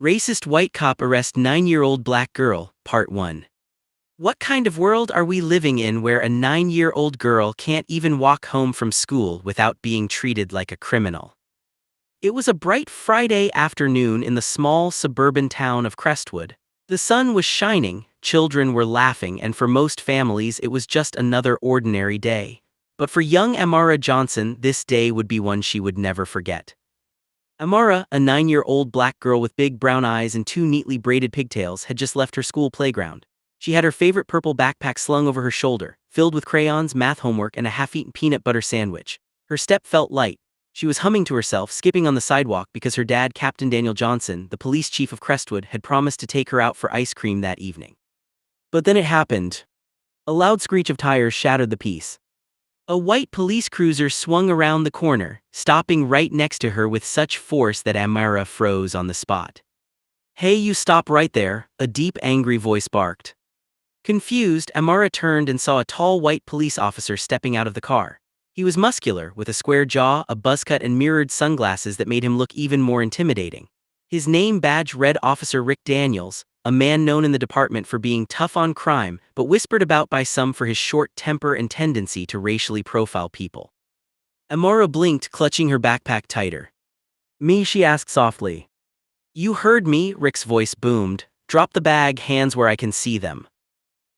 Racist white cop arrests 9-year-old black girl, Part 1. What kind of world are we living in where a 9-year-old girl can't even walk home from school without being treated like a criminal? It was a bright Friday afternoon in the small suburban town of Crestwood. The sun was shining, children were laughing, and for most families it was just another ordinary day. But for young Amara Johnson, this day would be one she would never forget. Amara, a 9-year-old black girl with big brown eyes and two neatly braided pigtails, had just left her school playground. She had her favorite purple backpack slung over her shoulder, filled with crayons, math homework, and a half-eaten peanut butter sandwich. Her step felt light. She was humming to herself, skipping on the sidewalk because her dad, Captain Daniel Johnson, the police chief of Crestwood, had promised to take her out for ice cream that evening. But then it happened. A loud screech of tires shattered the peace. A white police cruiser swung around the corner, stopping right next to her with such force that Amara froze on the spot. "Hey, you stop right there," a deep, angry voice barked. Confused, Amara turned and saw a tall white police officer stepping out of the car. He was muscular, with a square jaw, a buzzcut, and mirrored sunglasses that made him look even more intimidating. His name badge read Officer Rick Daniels, a man known in the department for being tough on crime, but whispered about by some for his short temper and tendency to racially profile people. Amara blinked, clutching her backpack tighter. "Me?" she asked softly. "You heard me," Rick's voice boomed. "Drop the bag, hands where I can see them."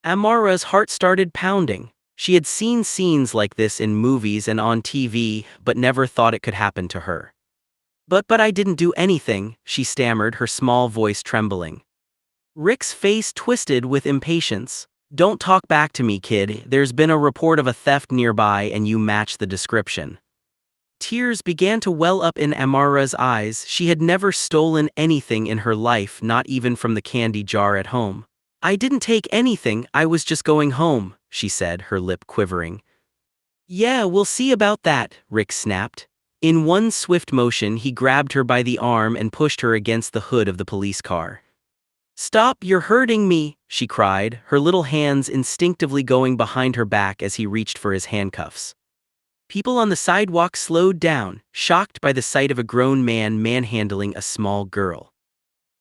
Amara's heart started pounding. She had seen scenes like this in movies and on TV, but never thought it could happen to her. But I didn't do anything," she stammered, her small voice trembling. Rick's face twisted with impatience. "Don't talk back to me, kid. There's been a report of a theft nearby and you match the description." Tears began to well up in Amara's eyes. She had never stolen anything in her life, not even from the candy jar at home. "I didn't take anything, I was just going home," she said, her lip quivering. "Yeah, we'll see about that," Rick snapped. In one swift motion, he grabbed her by the arm and pushed her against the hood of the police car. "Stop, you're hurting me," she cried, her little hands instinctively going behind her back as he reached for his handcuffs. People on the sidewalk slowed down, shocked by the sight of a grown man manhandling a small girl.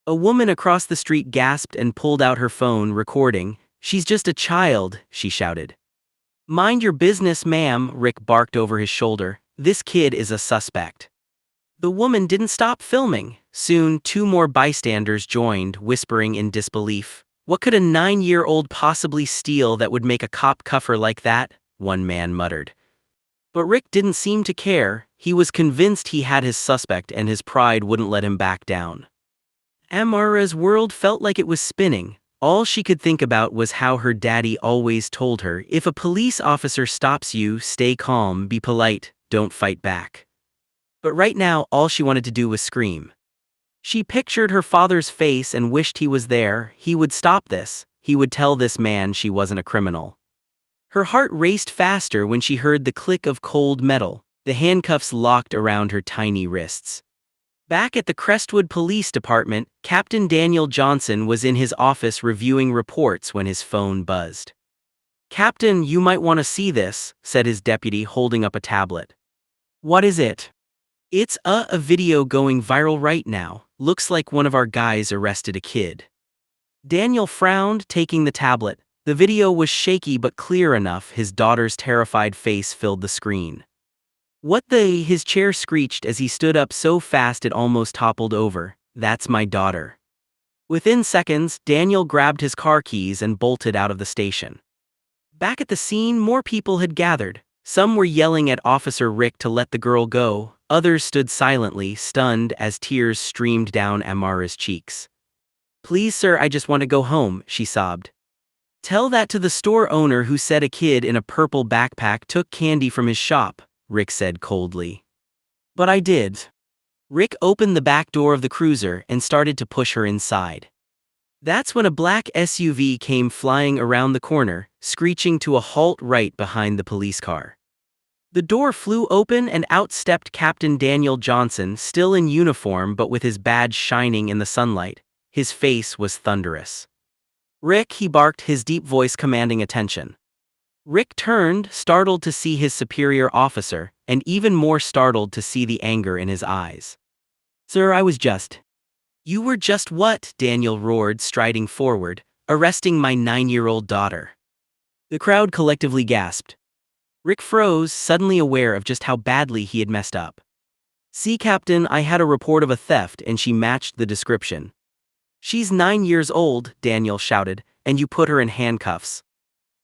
A woman across the street gasped and pulled out her phone, recording. "She's just a child," she shouted. "Mind your business, ma'am," Rick barked over his shoulder. "This kid is a suspect." The woman didn't stop filming. Soon, two more bystanders joined, whispering in disbelief. "What could a 9-year-old possibly steal that would make a cop cuff her like that?" one man muttered. But Rick didn't seem to care. He was convinced he had his suspect and his pride wouldn't let him back down. Amara's world felt like it was spinning. All she could think about was how her daddy always told her, "If a police officer stops you, stay calm, be polite, don't fight back." But right now, all she wanted to do was scream. She pictured her father's face and wished he was there. He would stop this. He would tell this man she wasn't a criminal. Her heart raced faster when she heard the click of cold metal, the handcuffs locked around her tiny wrists. Back at the Crestwood Police Department, Captain Daniel Johnson was in his office reviewing reports when his phone buzzed. "Captain, you might want to see this," said his deputy, holding up a tablet. "What is it?" "It's a video going viral right now. Looks like one of our guys arrested a kid." Daniel frowned, taking the tablet. The video was shaky but clear enough. His daughter's terrified face filled the screen. "What the?" His chair screeched as he stood up so fast it almost toppled over. "That's my daughter." Within seconds, Daniel grabbed his car keys and bolted out of the station. Back at the scene, more people had gathered. Some were yelling at Officer Rick to let the girl go. Others stood silently, stunned, as tears streamed down Amara's cheeks. "Please, sir, I just want to go home," she sobbed. "Tell that to the store owner who said a kid in a purple backpack took candy from his shop," Rick said coldly. "But I did." Rick opened the back door of the cruiser and started to push her inside. That's when a black SUV came flying around the corner, screeching to a halt right behind the police car. The door flew open and out stepped Captain Daniel Johnson, still in uniform but with his badge shining in the sunlight. His face was thunderous. "Rick," he barked, his deep voice commanding attention. Rick turned, startled to see his superior officer, and even more startled to see the anger in his eyes. "Sir, I was just..." You were just what? Daniel roared, striding forward, arresting my 9-year-old daughter. The crowd collectively gasped. Rick froze, suddenly aware of just how badly he had messed up. See, Captain, I had a report of a theft and she matched the description. She's 9 years old, Daniel shouted, and you put her in handcuffs.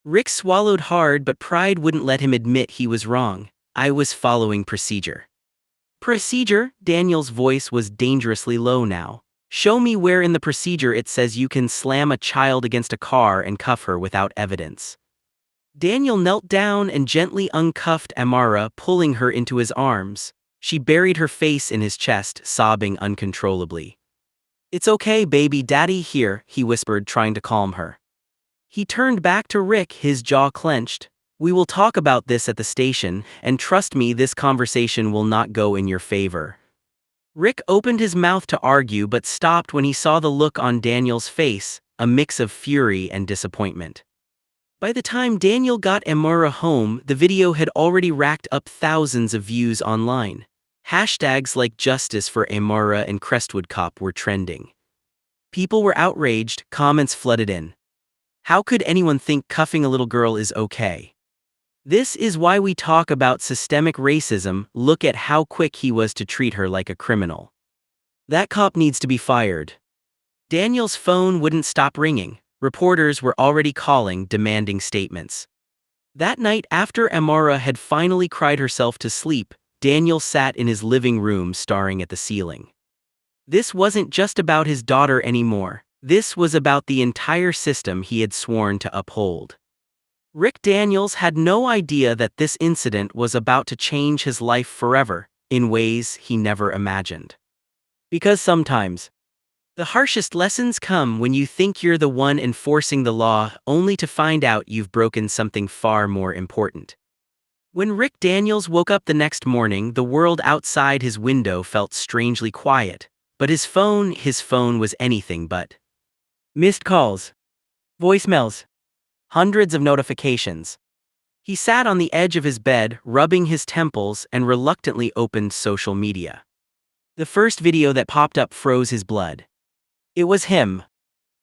Rick swallowed hard, but pride wouldn't let him admit he was wrong. I was following procedure. Procedure? Daniel's voice was dangerously low now. Show me where in the procedure it says you can slam a child against a car and cuff her without evidence. Daniel knelt down and gently uncuffed Amara, pulling her into his arms. She buried her face in his chest, sobbing uncontrollably. It's okay, baby, daddy here, he whispered, trying to calm her. He turned back to Rick, his jaw clenched. We will talk about this at the station, and trust me, this conversation will not go in your favor. Rick opened his mouth to argue but stopped when he saw the look on Daniel's face, a mix of fury and disappointment. By the time Daniel got Amara home, the video had already racked up thousands of views online. Hashtags like Justice for Amara and Crestwood Cop were trending. People were outraged, comments flooded in. How could anyone think cuffing a little girl is okay? This is why we talk about systemic racism. Look at how quick he was to treat her like a criminal. That cop needs to be fired. Daniel's phone wouldn't stop ringing. Reporters were already calling, demanding statements. That night, after Amara had finally cried herself to sleep, Daniel sat in his living room staring at the ceiling. This wasn't just about his daughter anymore. This was about the entire system he had sworn to uphold. Rick Daniels had no idea that this incident was about to change his life forever, in ways he never imagined. Because sometimes, the harshest lessons come when you think you're the one enforcing the law, only to find out you've broken something far more important. When Rick Daniels woke up the next morning, the world outside his window felt strangely quiet, but his phone was anything but. Missed calls. Voicemails. Hundreds of notifications. He sat on the edge of his bed, rubbing his temples, and reluctantly opened social media. The first video that popped up froze his blood. It was him,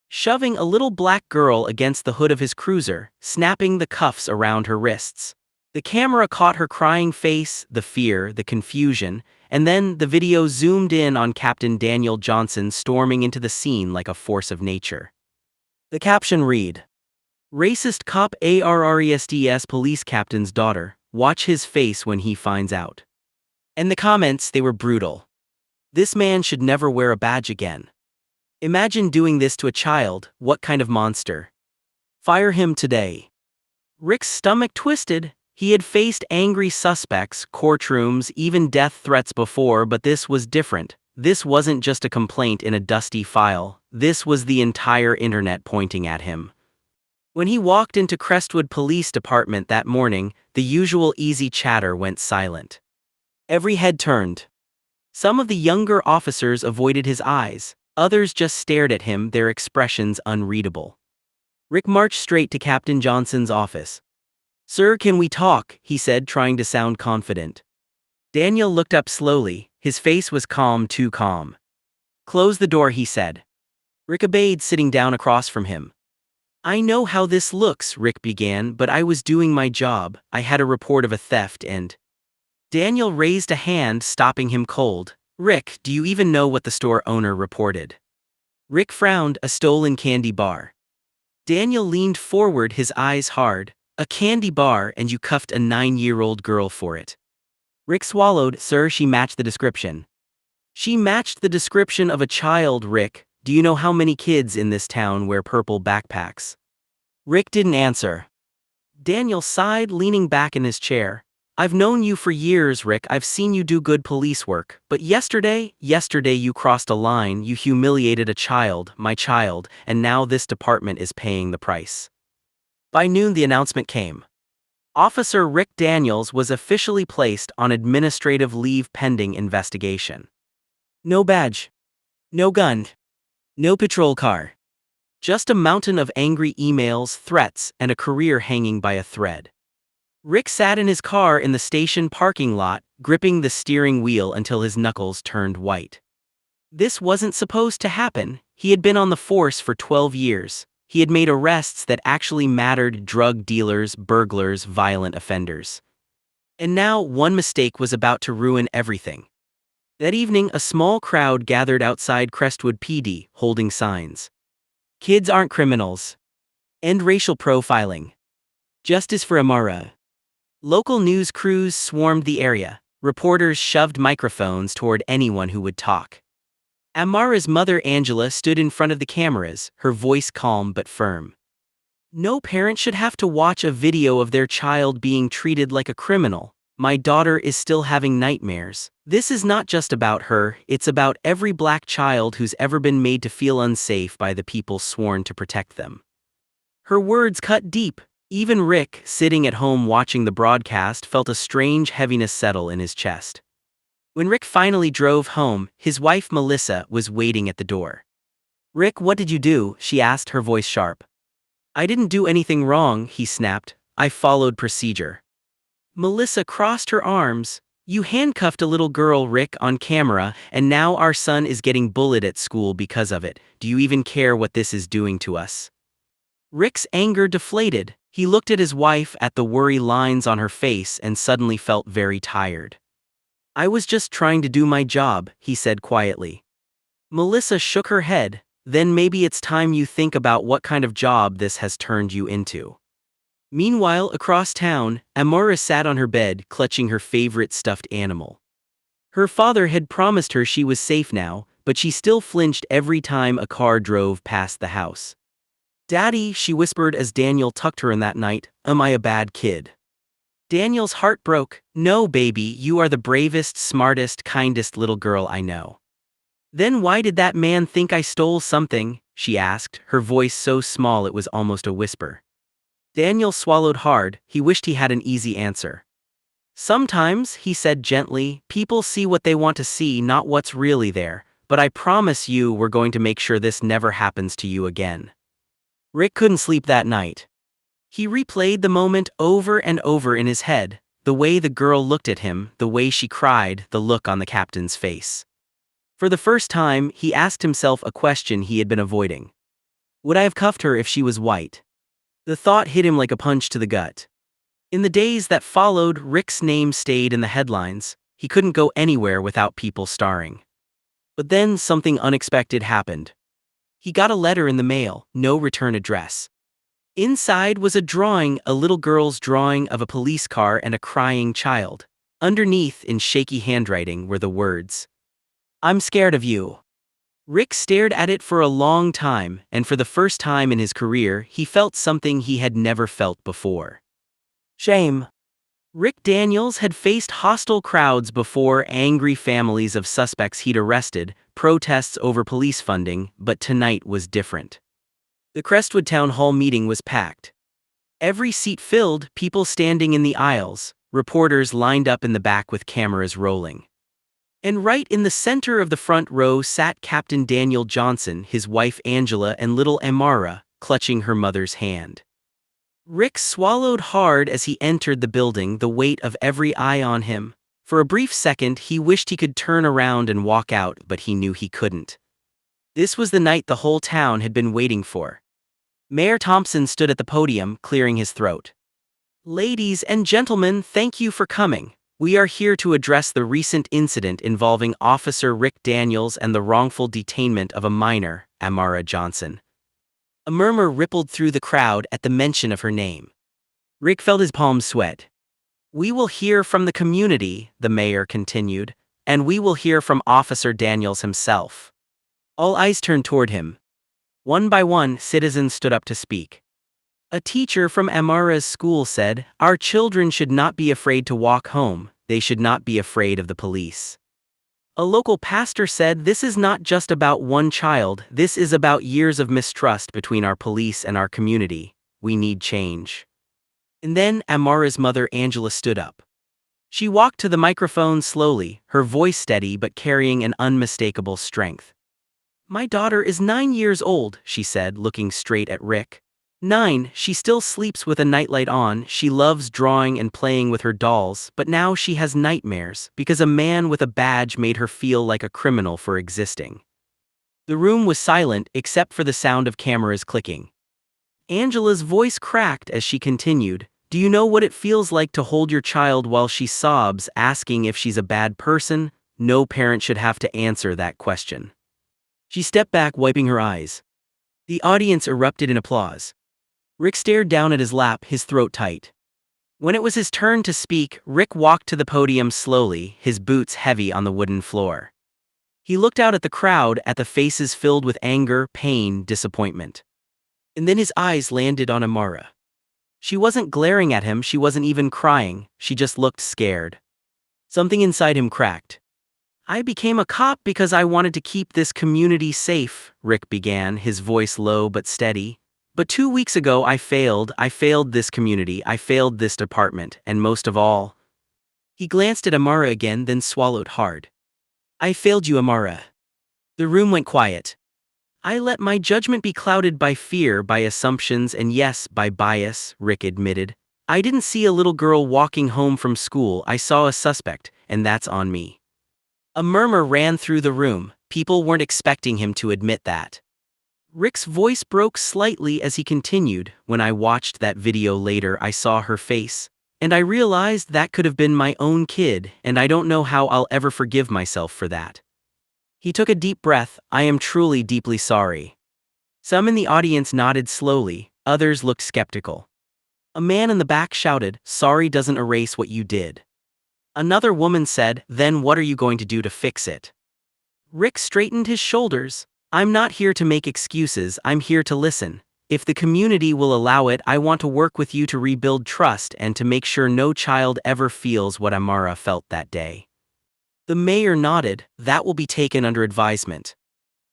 shoving a little black girl against the hood of his cruiser, snapping the cuffs around her wrists. The camera caught her crying face, the fear, the confusion, and then the video zoomed in on Captain Daniel Johnson storming into the scene like a force of nature. The caption read, "Racist cop arrests police captain's daughter, watch his face when he finds out." And the comments, they were brutal. This man should never wear a badge again. Imagine doing this to a child, what kind of monster? Fire him today. Rick's stomach twisted. He had faced angry suspects, courtrooms, even death threats before, but this was different. This wasn't just a complaint in a dusty file. This was the entire internet pointing at him. When he walked into Crestwood Police Department that morning, the usual easy chatter went silent. Every head turned. Some of the younger officers avoided his eyes. Others just stared at him, their expressions unreadable. Rick marched straight to Captain Johnson's office. "Sir, can we talk?" he said, trying to sound confident. Daniel looked up slowly. His face was calm, too calm. "Close the door," he said. Rick obeyed, sitting down across from him. "I know how this looks," Rick began, "but I was doing my job. I had a report of a theft and—" Daniel raised a hand, stopping him cold. "Rick, do you even know what the store owner reported?" Rick frowned. "A stolen candy bar." Daniel leaned forward, his eyes hard. "A candy bar, and you cuffed a 9-year-old girl for it?" Rick swallowed. "Sir, she matched the description." "She matched the description of a child, Rick. Do you know how many kids in this town wear purple backpacks?" Rick didn't answer. Daniel sighed, leaning back in his chair. "I've known you for years, Rick. I've seen you do good police work. But yesterday you crossed a line. You humiliated a child, my child, and now this department is paying the price." By noon, the announcement came. Officer Rick Daniels was officially placed on administrative leave pending investigation. No badge. No gun. No patrol car. Just a mountain of angry emails, threats, and a career hanging by a thread. Rick sat in his car in the station parking lot, gripping the steering wheel until his knuckles turned white. This wasn't supposed to happen. He had been on the force for 12 years. He had made arrests that actually mattered: drug dealers, burglars, violent offenders. And now one mistake was about to ruin everything. That evening, a small crowd gathered outside Crestwood PD, holding signs. Kids aren't criminals. End racial profiling. Justice for Amara. Local news crews swarmed the area. Reporters shoved microphones toward anyone who would talk. Amara's mother, Angela, stood in front of the cameras, her voice calm but firm. No parent should have to watch a video of their child being treated like a criminal. My daughter is still having nightmares. This is not just about her, it's about every black child who's ever been made to feel unsafe by the people sworn to protect them. Her words cut deep. Even Rick, sitting at home watching the broadcast, felt a strange heaviness settle in his chest. When Rick finally drove home, his wife Melissa was waiting at the door. "Rick, what did you do?" she asked, her voice sharp. "I didn't do anything wrong," he snapped. "I followed procedure." Melissa crossed her arms. "You handcuffed a little girl, Rick, on camera, and now our son is getting bullied at school because of it. Do you even care what this is doing to us?" Rick's anger deflated. He looked at his wife, at the worry lines on her face, and suddenly felt very tired. "I was just trying to do my job," he said quietly. Melissa shook her head. "Then maybe it's time you think about what kind of job this has turned you into." Meanwhile, across town, Amora sat on her bed, clutching her favorite stuffed animal. Her father had promised her she was safe now, but she still flinched every time a car drove past the house. "Daddy," she whispered as Daniel tucked her in that night, "am I a bad kid?" Daniel's heart broke. "No, baby, you are the bravest, smartest, kindest little girl I know." "Then why did that man think I stole something?" she asked, her voice so small it was almost a whisper. Daniel swallowed hard. He wished he had an easy answer. "Sometimes," he said gently, "people see what they want to see, not what's really there. But I promise you we're going to make sure this never happens to you again." Rick couldn't sleep that night. He replayed the moment over and over in his head, the way the girl looked at him, the way she cried, the look on the captain's face. For the first time, he asked himself a question he had been avoiding. Would I have cuffed her if she was white? The thought hit him like a punch to the gut. In the days that followed, Rick's name stayed in the headlines. He couldn't go anywhere without people starring. But then something unexpected happened. He got a letter in the mail, no return address. Inside was a drawing, a little girl's drawing of a police car and a crying child. Underneath, in shaky handwriting, were the words, "I'm scared of you." Rick stared at it for a long time, and for the first time in his career, he felt something he had never felt before. Shame. Rick Daniels had faced hostile crowds before, angry families of suspects he'd arrested, protests over police funding, but tonight was different. The Crestwood Town Hall meeting was packed. Every seat filled, people standing in the aisles, reporters lined up in the back with cameras rolling. And right in the center of the front row sat Captain Daniel Johnson, his wife Angela, and little Amara, clutching her mother's hand. Rick swallowed hard as he entered the building, the weight of every eye on him. For a brief second, he wished he could turn around and walk out, but he knew he couldn't. This was the night the whole town had been waiting for. Mayor Thompson stood at the podium, clearing his throat. "Ladies and gentlemen, thank you for coming. We are here to address the recent incident involving Officer Rick Daniels and the wrongful detainment of a minor, Amara Johnson." A murmur rippled through the crowd at the mention of her name. Rick felt his palms sweat. "We will hear from the community," the mayor continued, "and we will hear from Officer Daniels himself." All eyes turned toward him. One by one, citizens stood up to speak. A teacher from Amara's school said, "Our children should not be afraid to walk home, they should not be afraid of the police." A local pastor said, "This is not just about one child, this is about years of mistrust between our police and our community. We need change." And then Amara's mother Angela stood up. She walked to the microphone slowly, her voice steady but carrying an unmistakable strength. "My daughter is 9 years old," she said, looking straight at Rick. 9. She still sleeps with a nightlight on. She loves drawing and playing with her dolls, but now she has nightmares because a man with a badge made her feel like a criminal for existing. The room was silent except for the sound of cameras clicking. Angela's voice cracked as she continued, "Do you know what it feels like to hold your child while she sobs, asking if she's a bad person? No parent should have to answer that question." She stepped back, wiping her eyes. The audience erupted in applause. Rick stared down at his lap, his throat tight. When it was his turn to speak, Rick walked to the podium slowly, his boots heavy on the wooden floor. He looked out at the crowd, at the faces filled with anger, pain, disappointment. And then his eyes landed on Amara. She wasn't glaring at him, she wasn't even crying, she just looked scared. Something inside him cracked. "I became a cop because I wanted to keep this community safe," Rick began, his voice low but steady. "But 2 weeks ago I failed this community, I failed this department, and most of all..." He glanced at Amara again, then swallowed hard. "I failed you, Amara." The room went quiet. "I let my judgment be clouded by fear, by assumptions, and yes, by bias," Rick admitted. "I didn't see a little girl walking home from school, I saw a suspect, and that's on me." A murmur ran through the room. People weren't expecting him to admit that. Rick's voice broke slightly as he continued, "When I watched that video later, I saw her face. And I realized that could have been my own kid, and I don't know how I'll ever forgive myself for that." He took a deep breath. "I am truly deeply sorry." Some in the audience nodded slowly, others looked skeptical. A man in the back shouted, "Sorry doesn't erase what you did." Another woman said, "Then what are you going to do to fix it?" Rick straightened his shoulders. "I'm not here to make excuses, I'm here to listen. If the community will allow it, I want to work with you to rebuild trust and to make sure no child ever feels what Amara felt that day." The mayor nodded. "That will be taken under advisement."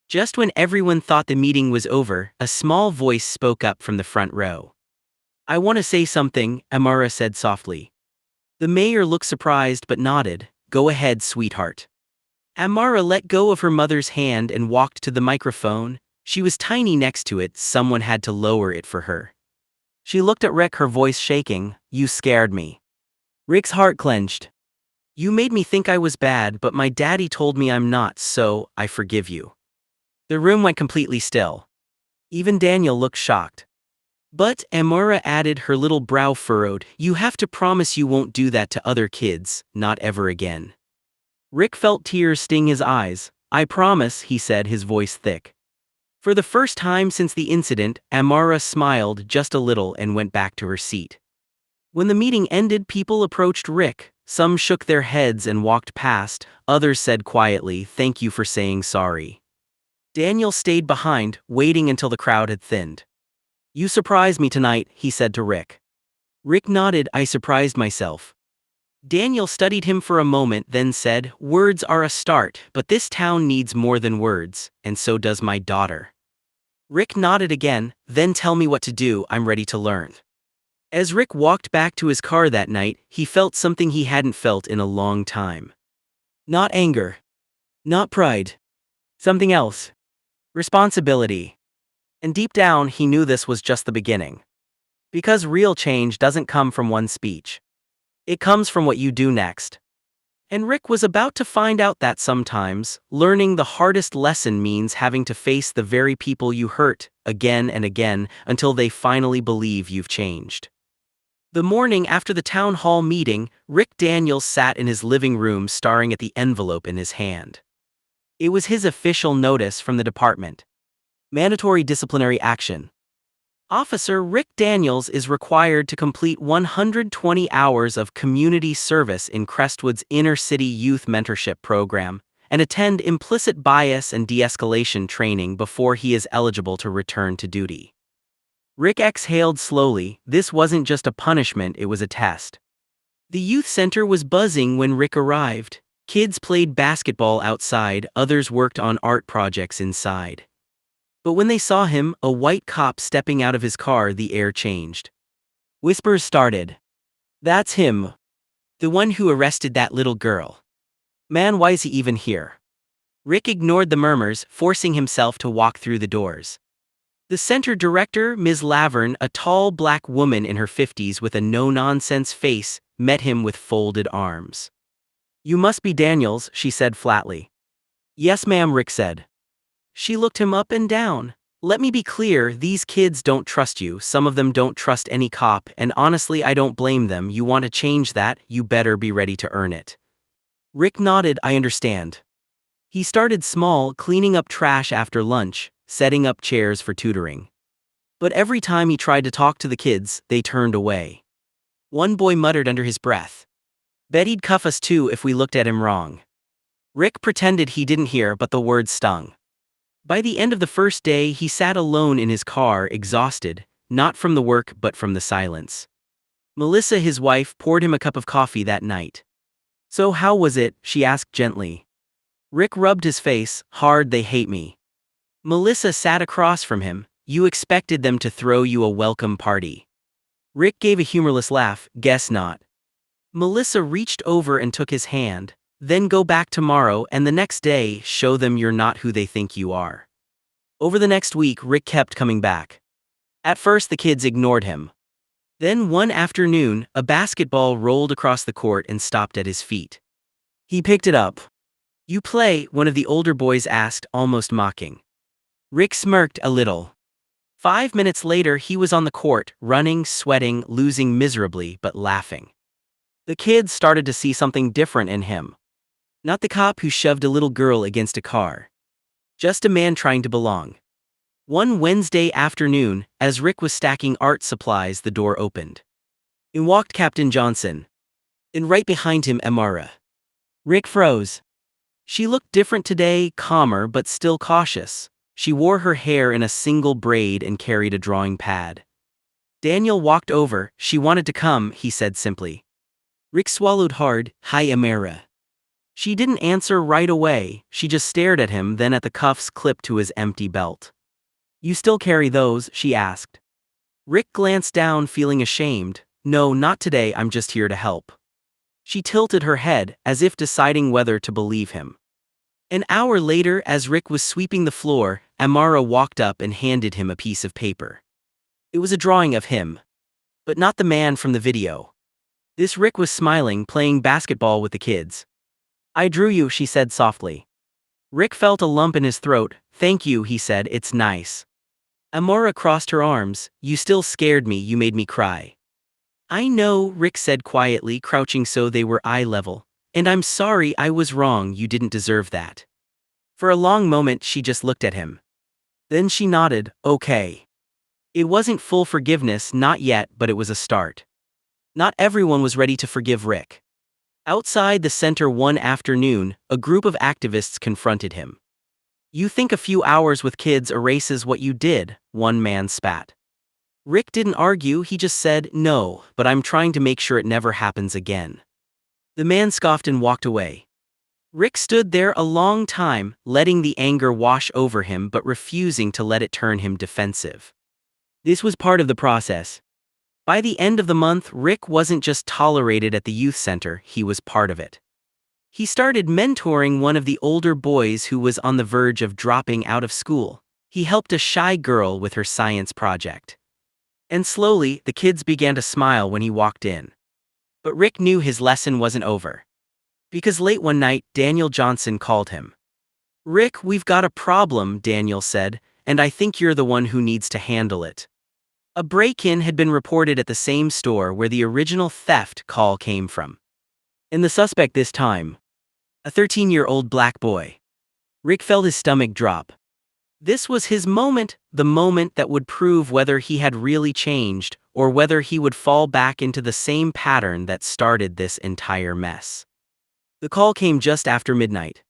Just when everyone thought the meeting was over, a small voice spoke up from the front row. "I want to say something," Amara said softly. The mayor looked surprised but nodded. "Go ahead, sweetheart." Amara let go of her mother's hand and walked to the microphone. She was tiny next to it, someone had to lower it for her. She looked at Rick, her voice shaking. "You scared me." Rick's heart clenched. "You made me think I was bad, but my daddy told me I'm not, so I forgive you." The room went completely still. Even Daniel looked shocked. "But," Amara added, her little brow furrowed, "you have to promise you won't do that to other kids, not ever again." Rick felt tears sting his eyes. "I promise," he said, his voice thick. For the first time since the incident, Amara smiled just a little and went back to her seat. When the meeting ended, people approached Rick. Some shook their heads and walked past, others said quietly, "Thank you for saying sorry." Daniel stayed behind, waiting until the crowd had thinned. "You surprised me tonight," he said to Rick. Rick nodded. "I surprised myself." Daniel studied him for a moment, then said, "Words are a start, but this town needs more than words, and so does my daughter." Rick nodded again. "Then tell me what to do, I'm ready to learn." As Rick walked back to his car that night, he felt something he hadn't felt in a long time. Not anger. Not pride. Something else. Responsibility. And deep down, he knew this was just the beginning. Because real change doesn't come from one speech. It comes from what you do next. And Rick was about to find out that sometimes, learning the hardest lesson means having to face the very people you hurt, again and again, until they finally believe you've changed. The morning after the town hall meeting, Rick Daniels sat in his living room staring at the envelope in his hand. It was his official notice from the department. Mandatory disciplinary action. Officer Rick Daniels is required to complete 120 hours of community service in Crestwood's inner-city youth mentorship program and attend implicit bias and de-escalation training before he is eligible to return to duty. Rick exhaled slowly. This wasn't just a punishment, it was a test. The youth center was buzzing when Rick arrived. Kids played basketball outside, others worked on art projects inside. But when they saw him, a white cop stepping out of his car, the air changed. Whispers started. "That's him. The one who arrested that little girl. Man, why is he even here?" Rick ignored the murmurs, forcing himself to walk through the doors. The center director, Ms. Laverne, a tall black woman in her 50s with a no-nonsense face, met him with folded arms. "You must be Daniels," she said flatly. "Yes, ma'am," Rick said. She looked him up and down. "Let me be clear, these kids don't trust you, some of them don't trust any cop, and honestly I don't blame them. You want to change that, you better be ready to earn it." Rick nodded. "I understand." He started small, cleaning up trash after lunch, setting up chairs for tutoring. But every time he tried to talk to the kids, they turned away. One boy muttered under his breath, "Bet he'd cuff us too if we looked at him wrong." Rick pretended he didn't hear, but the words stung. By the end of the first day, he sat alone in his car, exhausted, not from the work but from the silence. Melissa, his wife, poured him a cup of coffee that night. "So how was it?" she asked gently. Rick rubbed his face. "Hard, they hate me." Melissa sat across from him. "You expected them to throw you a welcome party." Rick gave a humorless laugh. "Guess not." Melissa reached over and took his hand. "Then go back tomorrow and the next day show them you're not who they think you are." Over the next week, Rick kept coming back. At first the kids ignored him. Then one afternoon, a basketball rolled across the court and stopped at his feet. He picked it up. "You play?" one of the older boys asked, almost mocking. Rick smirked a little. 5 minutes later he was on the court, running, sweating, losing miserably, but laughing. The kids started to see something different in him. Not the cop who shoved a little girl against a car. Just a man trying to belong. One Wednesday afternoon, as Rick was stacking art supplies, the door opened. In walked Captain Johnson. And right behind him, Amara. Rick froze. She looked different today, calmer but still cautious. She wore her hair in a single braid and carried a drawing pad. Daniel walked over. "She wanted to come," he said simply. Rick swallowed hard. "Hi, Amara." She didn't answer right away. She just stared at him, then at the cuffs clipped to his empty belt. "You still carry those?" she asked. Rick glanced down, feeling ashamed. "No, not today, I'm just here to help." She tilted her head, as if deciding whether to believe him. An hour later, as Rick was sweeping the floor, Amara walked up and handed him a piece of paper. It was a drawing of him. But not the man from the video. This Rick was smiling, playing basketball with the kids. "I drew you," she said softly. Rick felt a lump in his throat. "Thank you," he said, "it's nice." Amara crossed her arms. "You still scared me, you made me cry." "I know," Rick said quietly, crouching so they were eye level. "And I'm sorry, I was wrong, you didn't deserve that." For a long moment she just looked at him. Then she nodded. "Okay." It wasn't full forgiveness, not yet, but it was a start. Not everyone was ready to forgive Rick. Outside the center one afternoon, a group of activists confronted him. "You think a few hours with kids erases what you did?" one man spat. Rick didn't argue, he just said, "No, but I'm trying to make sure it never happens again." The man scoffed and walked away. Rick stood there a long time, letting the anger wash over him but refusing to let it turn him defensive. This was part of the process. By the end of the month, Rick wasn't just tolerated at the youth center, he was part of it. He started mentoring one of the older boys who was on the verge of dropping out of school. He helped a shy girl with her science project. And slowly, the kids began to smile when he walked in. But Rick knew his lesson wasn't over. Because late one night, Daniel Johnson called him. "Rick, we've got a problem," Daniel said, "and I think you're the one who needs to handle it." A break-in had been reported at the same store where the original theft call came from. And the suspect this time, a 13-year-old black boy. Rick felt his stomach drop. This was his moment, the moment that would prove whether he had really changed, or whether he would fall back into the same pattern that started this entire mess. The call came just after midnight.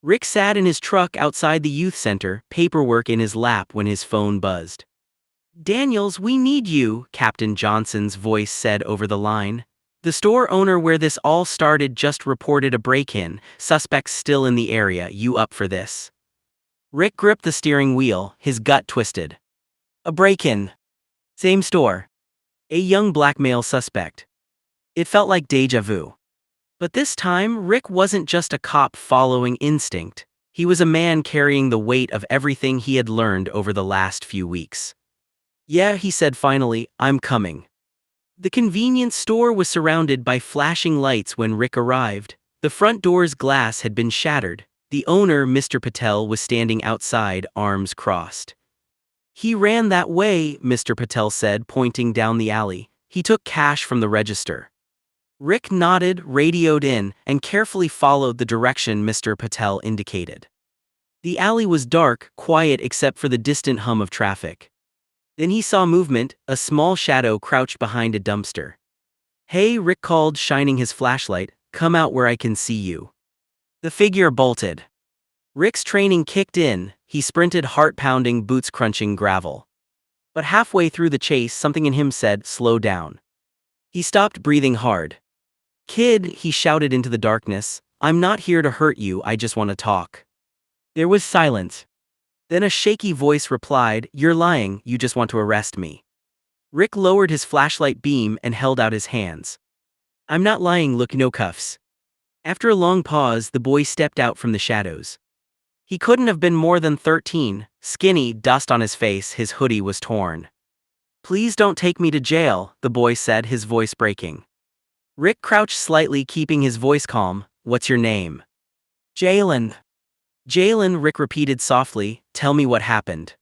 Rick sat in his truck outside the youth center, paperwork in his lap when his phone buzzed. "Daniels, we need you," Captain Johnson's voice said over the line. "The store owner where this all started just reported a break-in, suspects still in the area, you up for this?" Rick gripped the steering wheel, his gut twisted. A break-in. Same store. A young black male suspect. It felt like deja vu. But this time, Rick wasn't just a cop following instinct. He was a man carrying the weight of everything he had learned over the last few weeks. "Yeah," he said finally, "I'm coming." The convenience store was surrounded by flashing lights when Rick arrived. The front door's glass had been shattered. The owner, Mr. Patel, was standing outside, arms crossed. "He ran that way," Mr. Patel said, pointing down the alley. "He took cash from the register." Rick nodded, radioed in, and carefully followed the direction Mr. Patel indicated. The alley was dark, quiet except for the distant hum of traffic. Then he saw movement, a small shadow crouched behind a dumpster. "Hey," Rick called, shining his flashlight, "come out where I can see you." The figure bolted. Rick's training kicked in. He sprinted, heart-pounding, boots crunching gravel. But halfway through the chase, something in him said, "Slow down." He stopped, breathing hard. "Kid," he shouted into the darkness, "I'm not here to hurt you, I just want to talk." There was silence. Then a shaky voice replied, "You're lying, you just want to arrest me." Rick lowered his flashlight beam and held out his hands. "I'm not lying, look, no cuffs." After a long pause, the boy stepped out from the shadows. He couldn't have been more than 13, skinny, dust on his face, his hoodie was torn. "Please don't take me to jail," the boy said, his voice breaking. Rick crouched slightly, keeping his voice calm. "What's your name?" "Jalen." "Jalen," Rick repeated softly, "tell me what happened."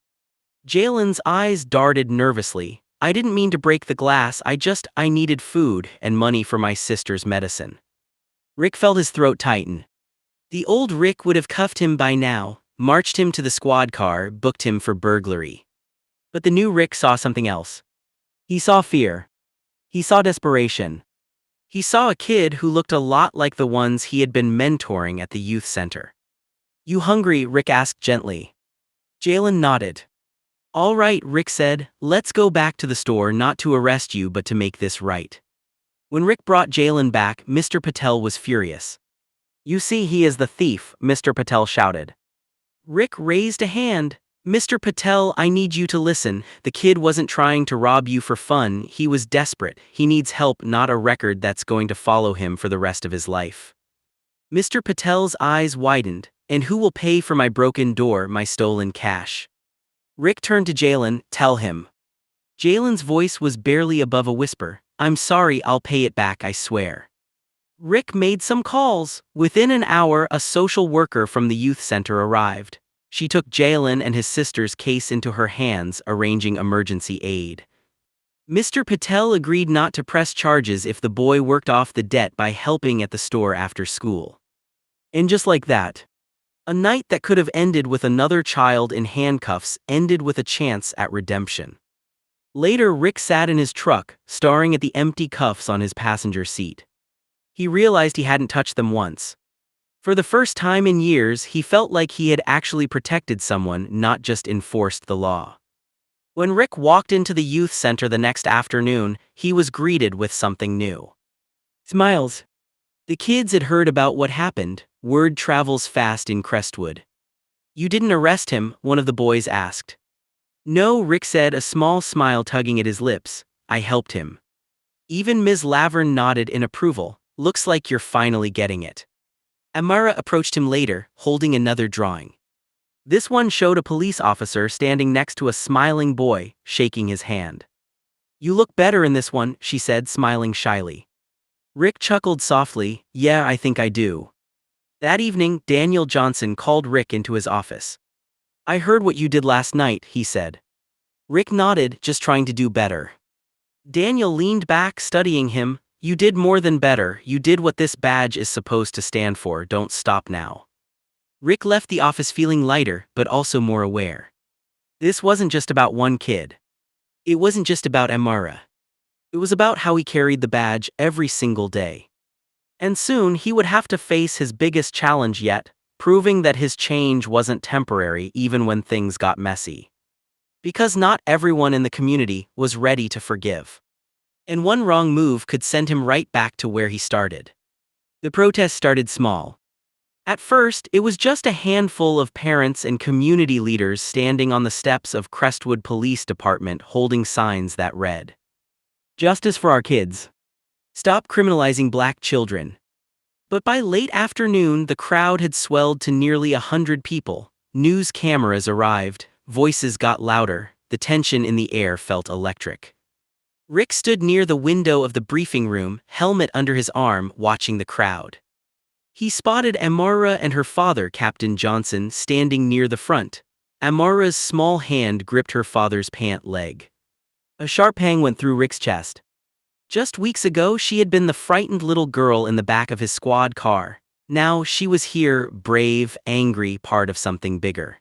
Jalen's eyes darted nervously. "I didn't mean to break the glass, I needed food and money for my sister's medicine." Rick felt his throat tighten. The old Rick would have cuffed him by now, marched him to the squad car, booked him for burglary. But the new Rick saw something else. He saw fear. He saw desperation. He saw a kid who looked a lot like the ones he had been mentoring at the youth center. "You hungry?" Rick asked gently. Jalen nodded. "All right," Rick said, "let's go back to the store, not to arrest you but to make this right." When Rick brought Jalen back, Mr. Patel was furious. "You see, he is the thief," Mr. Patel shouted. Rick raised a hand. "Mr. Patel, I need you to listen. The kid wasn't trying to rob you for fun, he was desperate. He needs help, not a record that's going to follow him for the rest of his life." Mr. Patel's eyes widened. "And who will pay for my broken door, my stolen cash?" Rick turned to Jalen. "Tell him." Jalen's voice was barely above a whisper. "I'm sorry, I'll pay it back, I swear." Rick made some calls. Within an hour, a social worker from the youth center arrived. She took Jalen and his sister's case into her hands, arranging emergency aid. Mr. Patel agreed not to press charges if the boy worked off the debt by helping at the store after school. And just like that, a night that could have ended with another child in handcuffs ended with a chance at redemption. Later, Rick sat in his truck, staring at the empty cuffs on his passenger seat. He realized he hadn't touched them once. For the first time in years, he felt like he had actually protected someone, not just enforced the law. When Rick walked into the youth center the next afternoon, he was greeted with something new. Smiles. The kids had heard about what happened. Word travels fast in Crestwood. "You didn't arrest him?" one of the boys asked. "No," Rick said, a small smile tugging at his lips. "I helped him." Even Ms. Laverne nodded in approval. "Looks like you're finally getting it." Amara approached him later, holding another drawing. This one showed a police officer standing next to a smiling boy, shaking his hand. "You look better in this one," she said, smiling shyly. Rick chuckled softly. "Yeah, I think I do." That evening, Daniel Johnson called Rick into his office. "I heard what you did last night," he said. Rick nodded, "Just trying to do better." Daniel leaned back, studying him. "You did more than better, you did what this badge is supposed to stand for, don't stop now." Rick left the office feeling lighter, but also more aware. This wasn't just about one kid. It wasn't just about Amara. It was about how he carried the badge every single day. And soon he would have to face his biggest challenge yet, proving that his change wasn't temporary even when things got messy. Because not everyone in the community was ready to forgive. And one wrong move could send him right back to where he started. The protest started small. At first, it was just a handful of parents and community leaders standing on the steps of Crestwood Police Department holding signs that read, "Justice for our kids. Stop criminalizing black children." But by late afternoon, the crowd had swelled to nearly 100 people. News cameras arrived, voices got louder, the tension in the air felt electric. Rick stood near the window of the briefing room, helmet under his arm, watching the crowd. He spotted Amara and her father, Captain Johnson, standing near the front. Amara's small hand gripped her father's pant leg. A sharp pang went through Rick's chest. Just weeks ago, she had been the frightened little girl in the back of his squad car. Now she was here, brave, angry, part of something bigger.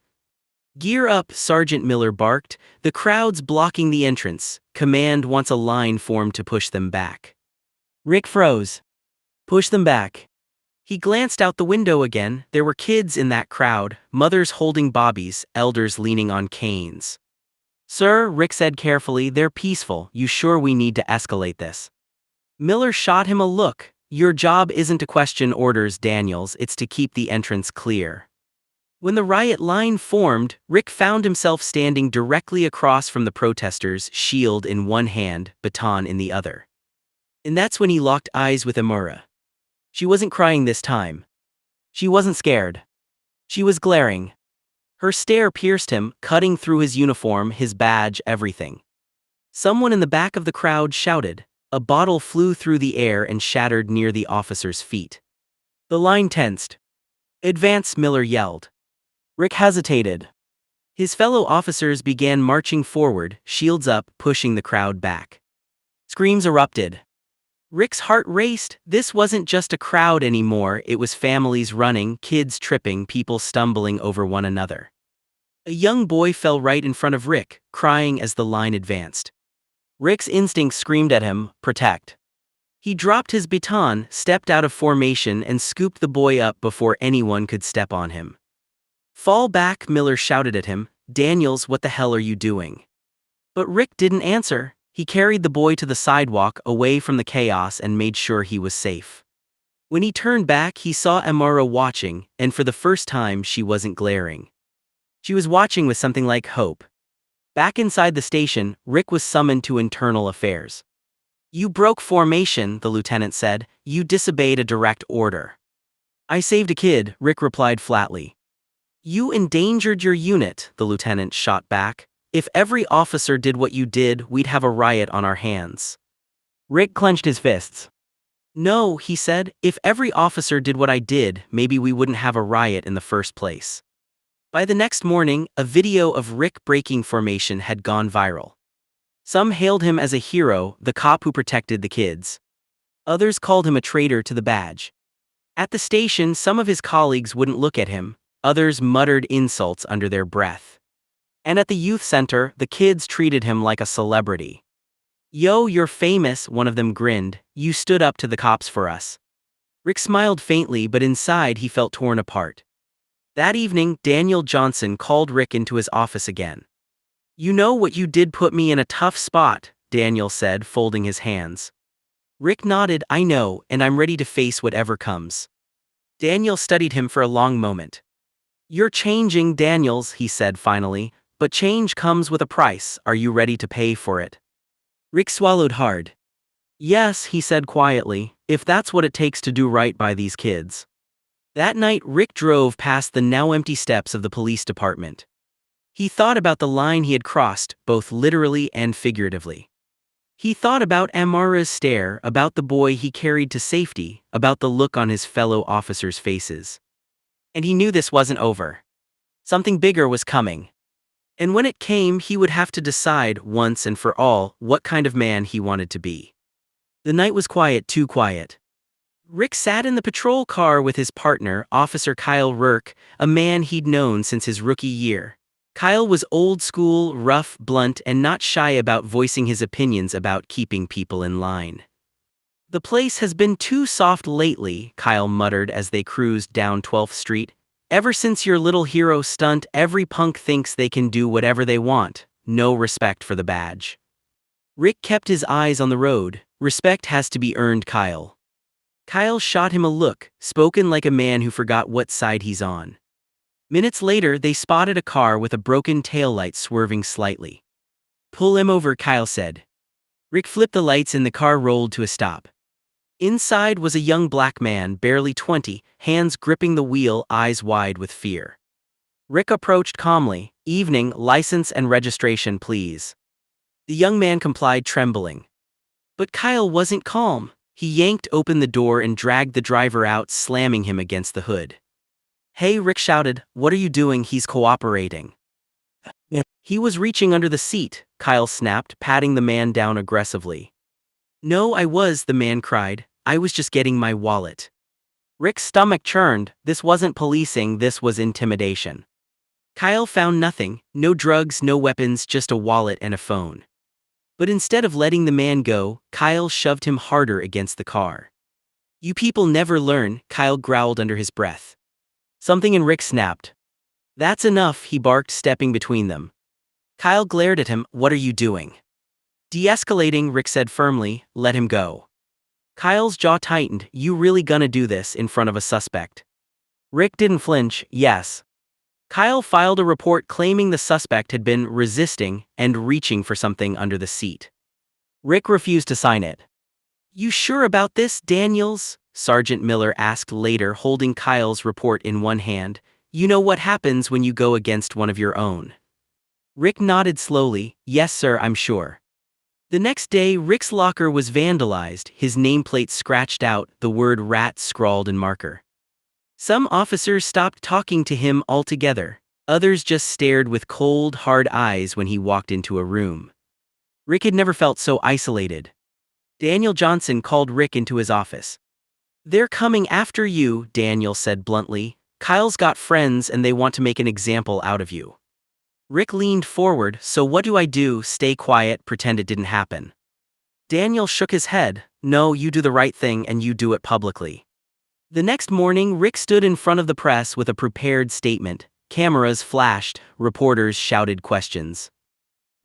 "Gear up," Sergeant Miller barked. The crowd's blocking the entrance. Command wants a line formed to push them back. Rick froze. Push them back. He glanced out the window again. There were kids in that crowd, mothers holding bobbies, elders leaning on canes. "Sir," Rick said carefully, "they're peaceful. You sure we need to escalate this?" Miller shot him a look. "Your job isn't to question orders, Daniels, it's to keep the entrance clear." When the riot line formed, Rick found himself standing directly across from the protesters, shield in one hand, baton in the other. And that's when he locked eyes with Amara. She wasn't crying this time. She wasn't scared. She was glaring. Her stare pierced him, cutting through his uniform, his badge, everything. Someone in the back of the crowd shouted. A bottle flew through the air and shattered near the officer's feet. The line tensed. "Advance," Miller yelled. Rick hesitated. His fellow officers began marching forward, shields up, pushing the crowd back. Screams erupted. Rick's heart raced. This wasn't just a crowd anymore, it was families running, kids tripping, people stumbling over one another. A young boy fell right in front of Rick, crying as the line advanced. Rick's instinct screamed at him, "Protect." He dropped his baton, stepped out of formation, and scooped the boy up before anyone could step on him. "Fall back," Miller shouted at him. "Daniels, what the hell are you doing?" But Rick didn't answer. He carried the boy to the sidewalk, away from the chaos, and made sure he was safe. When he turned back, he saw Amara watching, and for the first time she wasn't glaring. She was watching with something like hope. Back inside the station, Rick was summoned to internal affairs. "You broke formation," the lieutenant said. "You disobeyed a direct order." "I saved a kid," Rick replied flatly. "You endangered your unit," the lieutenant shot back. "If every officer did what you did, we'd have a riot on our hands." Rick clenched his fists. "No," he said, "if every officer did what I did, maybe we wouldn't have a riot in the first place." By the next morning, a video of Rick breaking formation had gone viral. Some hailed him as a hero, the cop who protected the kids. Others called him a traitor to the badge. At the station, some of his colleagues wouldn't look at him, others muttered insults under their breath. And at the youth center, the kids treated him like a celebrity. "Yo, you're famous," one of them grinned. "You stood up to the cops for us." Rick smiled faintly, but inside he felt torn apart. That evening, Daniel Johnson called Rick into his office again. "You know what you did put me in a tough spot," Daniel said, folding his hands. Rick nodded. "I know, and I'm ready to face whatever comes." Daniel studied him for a long moment. "You're changing, Daniels," he said finally. "But change comes with a price. Are you ready to pay for it?" Rick swallowed hard. "Yes," he said quietly, "if that's what it takes to do right by these kids." That night, Rick drove past the now empty steps of the police department. He thought about the line he had crossed, both literally and figuratively. He thought about Amara's stare, about the boy he carried to safety, about the look on his fellow officers' faces. And he knew this wasn't over. Something bigger was coming. And when it came, he would have to decide, once and for all, what kind of man he wanted to be. The night was quiet, too quiet. Rick sat in the patrol car with his partner, Officer Kyle Rourke, a man he'd known since his rookie year. Kyle was old school, rough, blunt, and not shy about voicing his opinions about keeping people in line. "The place has been too soft lately," Kyle muttered as they cruised down 12th Street. "Ever since your little hero stunt, every punk thinks they can do whatever they want. No respect for the badge." Rick kept his eyes on the road. "Respect has to be earned, Kyle." Kyle shot him a look, spoken like a man who forgot what side he's on. Minutes later, they spotted a car with a broken taillight swerving slightly. "Pull him over," Kyle said. Rick flipped the lights and the car rolled to a stop. Inside was a young black man, barely 20, hands gripping the wheel, eyes wide with fear. Rick approached calmly. "Evening, license and registration, please." The young man complied, trembling. But Kyle wasn't calm. He yanked open the door and dragged the driver out, slamming him against the hood. "Hey," Rick shouted, "what are you doing?" "He's cooperating." "He was reaching under the seat," Kyle snapped, patting the man down aggressively. "No, I was," the man cried. "I was just getting my wallet." Rick's stomach churned. This wasn't policing, this was intimidation. Kyle found nothing, no drugs, no weapons, just a wallet and a phone. But instead of letting the man go, Kyle shoved him harder against the car. "You people never learn," Kyle growled under his breath. Something in Rick snapped. "That's enough," he barked, stepping between them. Kyle glared at him. "What are you doing?" "De-escalating," Rick said firmly. "Let him go." Kyle's jaw tightened. "You really gonna do this in front of a suspect?" Rick didn't flinch. "Yes." Kyle filed a report claiming the suspect had been resisting and reaching for something under the seat. Rick refused to sign it. "You sure about this, Daniels?" Sergeant Miller asked later, holding Kyle's report in one hand. "You know what happens when you go against one of your own." Rick nodded slowly. "Yes, sir, I'm sure." The next day, Rick's locker was vandalized, his nameplate scratched out, the word "rat" scrawled in marker. Some officers stopped talking to him altogether. Others just stared with cold, hard eyes when he walked into a room. Rick had never felt so isolated. Daniel Johnson called Rick into his office. "They're coming after you," Daniel said bluntly. "Kyle's got friends and they want to make an example out of you." Rick leaned forward. "So what do I do? Stay quiet, pretend it didn't happen?" Daniel shook his head. "No, you do the right thing and you do it publicly." The next morning, Rick stood in front of the press with a prepared statement. Cameras flashed, reporters shouted questions.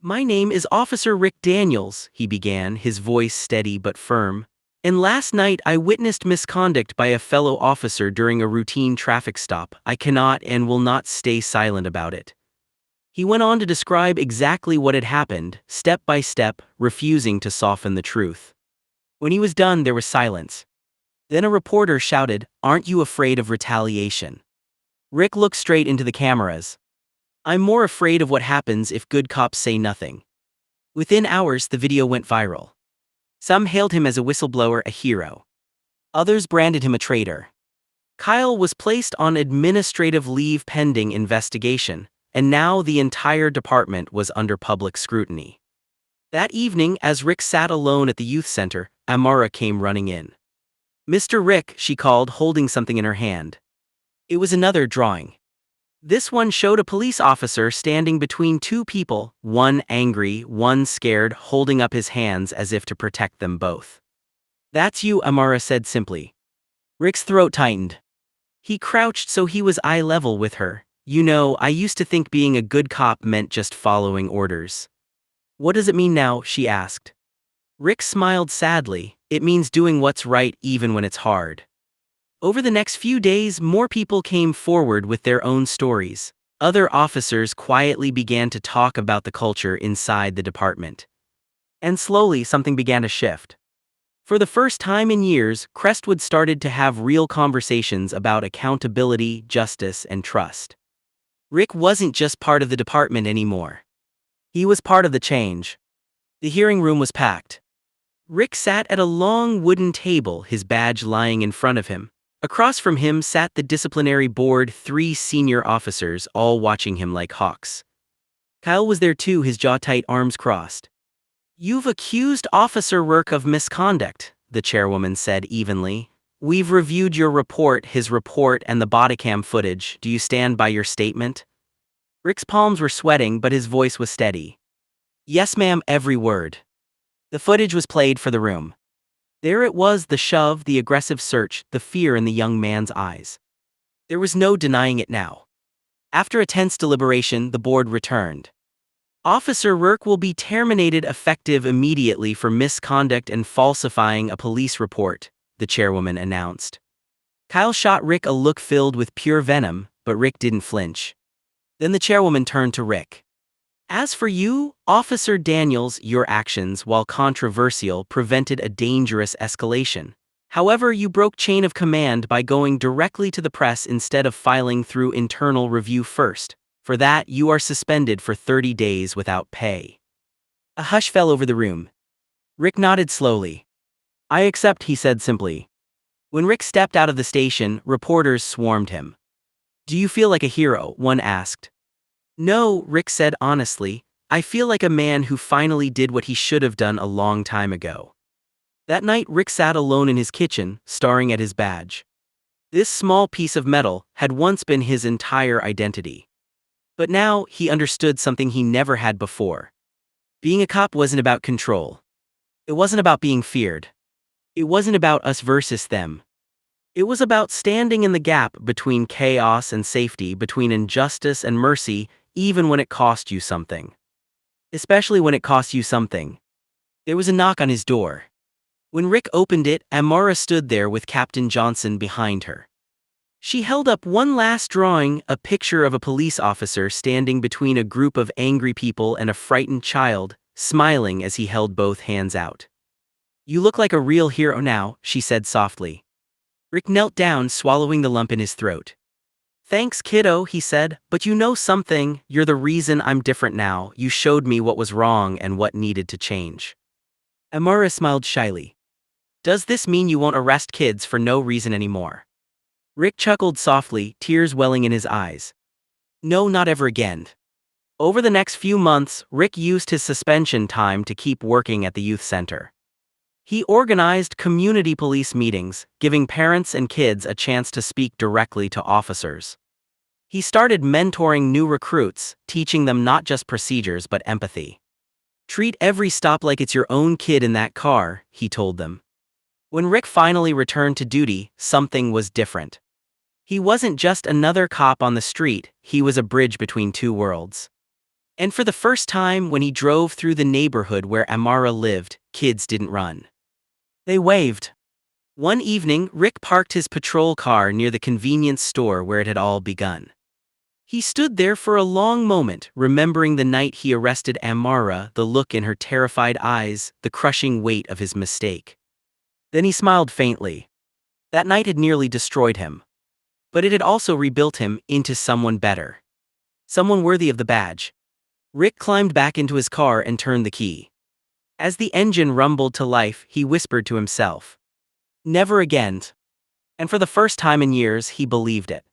"My name is Officer Rick Daniels," he began, his voice steady but firm. "And last night I witnessed misconduct by a fellow officer during a routine traffic stop. I cannot and will not stay silent about it." He went on to describe exactly what had happened, step by step, refusing to soften the truth. When he was done, there was silence. Then a reporter shouted, "Aren't you afraid of retaliation?" Rick looked straight into the cameras. "I'm more afraid of what happens if good cops say nothing." Within hours, the video went viral. Some hailed him as a whistleblower, a hero. Others branded him a traitor. Kyle was placed on administrative leave pending investigation, and now the entire department was under public scrutiny. That evening, as Rick sat alone at the youth center, Amara came running in. "Mr. Rick," she called, holding something in her hand. It was another drawing. This one showed a police officer standing between two people, one angry, one scared, holding up his hands as if to protect them both. "That's you," Amara said simply. Rick's throat tightened. He crouched so he was eye level with her. "You know, I used to think being a good cop meant just following orders." "What does it mean now?" she asked. Rick smiled sadly. "It means doing what's right even when it's hard." Over the next few days, more people came forward with their own stories. Other officers quietly began to talk about the culture inside the department. And slowly, something began to shift. For the first time in years, Crestwood started to have real conversations about accountability, justice, and trust. Rick wasn't just part of the department anymore. He was part of the change. The hearing room was packed. Rick sat at a long wooden table, his badge lying in front of him. Across from him sat the disciplinary board, 3 senior officers, all watching him like hawks. Kyle was there too, his jaw tight, arms crossed. "You've accused Officer Rourke of misconduct," the chairwoman said evenly. "We've reviewed your report, his report, and the bodycam footage. Do you stand by your statement?" Rick's palms were sweating, but his voice was steady. "Yes, ma'am, every word." The footage was played for the room. There it was, the shove, the aggressive search, the fear in the young man's eyes. There was no denying it now. After a tense deliberation, the board returned. "Officer Rourke will be terminated effective immediately for misconduct and falsifying a police report," the chairwoman announced. Kyle shot Rick a look filled with pure venom, but Rick didn't flinch. Then the chairwoman turned to Rick. "As for you, Officer Daniels, your actions, while controversial, prevented a dangerous escalation. However, you broke chain of command by going directly to the press instead of filing through internal review first. For that, you are suspended for 30 days without pay." A hush fell over the room. Rick nodded slowly. "I accept," he said simply. When Rick stepped out of the station, reporters swarmed him. "Do you feel like a hero?" one asked. "No," Rick said honestly. "I feel like a man who finally did what he should have done a long time ago." That night, Rick sat alone in his kitchen, staring at his badge. This small piece of metal had once been his entire identity. But now, he understood something he never had before. Being a cop wasn't about control. It wasn't about being feared. It wasn't about us versus them. It was about standing in the gap between chaos and safety, between injustice and mercy, even when it cost you something. Especially when it cost you something. There was a knock on his door. When Rick opened it, Amara stood there with Captain Johnson behind her. She held up one last drawing, a picture of a police officer standing between a group of angry people and a frightened child, smiling as he held both hands out. "You look like a real hero now," she said softly. Rick knelt down, swallowing the lump in his throat. "Thanks, kiddo," he said, "but you know something, you're the reason I'm different now. You showed me what was wrong and what needed to change." Amara smiled shyly. "Does this mean you won't arrest kids for no reason anymore?" Rick chuckled softly, tears welling in his eyes. "No, not ever again." Over the next few months, Rick used his suspension time to keep working at the youth center. He organized community police meetings, giving parents and kids a chance to speak directly to officers. He started mentoring new recruits, teaching them not just procedures but empathy. "Treat every stop like it's your own kid in that car," he told them. When Rick finally returned to duty, something was different. He wasn't just another cop on the street, he was a bridge between two worlds. And for the first time, when he drove through the neighborhood where Amara lived, kids didn't run. They waved. One evening, Rick parked his patrol car near the convenience store where it had all begun. He stood there for a long moment, remembering the night he arrested Amara, the look in her terrified eyes, the crushing weight of his mistake. Then he smiled faintly. That night had nearly destroyed him. But it had also rebuilt him into someone better. Someone worthy of the badge. Rick climbed back into his car and turned the key. As the engine rumbled to life, he whispered to himself, "Never again." And for the first time in years, he believed it.